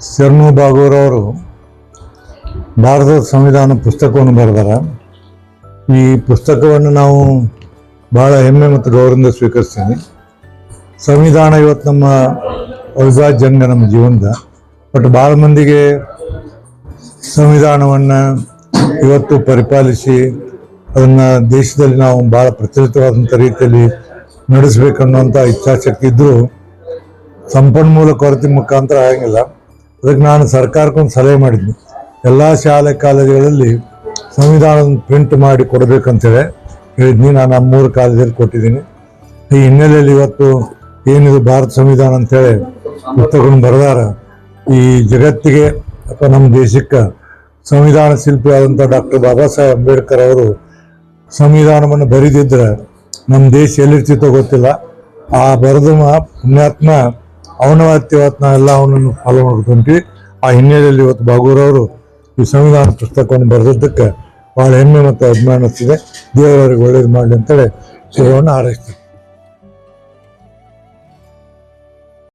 ಶರಣು ಬಾಗೂರವರು ಭಾರತದ ಸಂವಿಧಾನ ಪುಸ್ತಕವನ್ನು ಬರೆದಾರ. ಈ ಪುಸ್ತಕವನ್ನು ನಾವು ಭಾಳ ಹೆಮ್ಮೆ ಮತ್ತು ಗೌರವದಿಂದ ಸ್ವೀಕರಿಸ್ತೀನಿ. ಸಂವಿಧಾನ ಇವತ್ತು ನಮ್ಮ ಅವಿಭಾಜ್ಯ ಅಂಗ ನಮ್ಮ ಜೀವನದ. ಬಟ್ ಭಾಳ ಮಂದಿಗೆ ಸಂವಿಧಾನವನ್ನು ಇವತ್ತು ಪರಿಪಾಲಿಸಿ ಅದನ್ನು ದೇಶದಲ್ಲಿ ನಾವು ಭಾಳ ಪ್ರಚಲಿತವಾದಂಥ ರೀತಿಯಲ್ಲಿ ನಡೆಸಬೇಕನ್ನುವಂಥ ಇಚ್ಛಾಶಕ್ತಿ ಇದ್ದರೂ ಸಂಪನ್ಮೂಲ ಕೊರತೆ ಮುಖಾಂತರ ಆಗಂಗಿಲ್ಲ. ಅದಕ್ಕೆ ನಾನು ಸರ್ಕಾರಕ್ಕೊಂದು ಸಲಹೆ ಮಾಡಿದ್ನಿ, ಎಲ್ಲ ಶಾಲೆ ಕಾಲೇಜುಗಳಲ್ಲಿ ಸಂವಿಧಾನ ಪ್ರಿಂಟ್ ಮಾಡಿ ಕೊಡಬೇಕಂತೇಳಿ ಹೇಳಿದ್ನಿ. ನಾನು ಆ 3 ಕಾಲೇಜಲ್ಲಿ ಕೊಟ್ಟಿದ್ದೀನಿ. ಈ ಹಿನ್ನೆಲೆಯಲ್ಲಿ ಇವತ್ತು ಏನಿದು ಭಾರತ ಸಂವಿಧಾನ ಅಂತೇಳಿ ಪುಸ್ತಕವನ್ನು ಬರೆದಾರ. ಈ ಜಗತ್ತಿಗೆ ಅಥವಾ ನಮ್ಮ ದೇಶಕ್ಕೆ ಸಂವಿಧಾನ ಶಿಲ್ಪಿಯಾದಂಥ ಡಾಕ್ಟರ್ ಬಾಬಾ ಸಾಹೇಬ್ ಅಂಬೇಡ್ಕರ್ ಅವರು ಸಂವಿಧಾನವನ್ನು ಬರೆದಿದ್ದರೆ ನಮ್ಮ ದೇಶ ಎಲ್ಲಿರ್ತಿತ್ತೋ ಗೊತ್ತಿಲ್ಲ. ಆ ಬರೆದ ಪುಣ್ಯಾತ್ಮ ಅವನವತ್ತು ನಾವೆಲ್ಲ ಅವನನ್ನು ಫಾಲೋ ಮಾಡ್ಕೊಂಡ್ವಿ. ಆ ಹಿನ್ನೆಲೆಯಲ್ಲಿ ಇವತ್ತು ಬಾಗೂರವರು ಈ ಸಂವಿಧಾನ ಪುಸ್ತಕವನ್ನು ಬರೆದಿದ್ದಕ್ಕೆ ಭಾಳ ಹೆಮ್ಮೆ ಮತ್ತು ಅಭಿಮಾನ ಅನಿಸ್ತಿದೆ. ದೇವರವರಿಗೆ ಒಳ್ಳೇದು ಮಾಡಲಿ ಅಂತೇಳಿ ಶಿವವನ್ನು ಹಾರೈಸ್ತೀನಿ.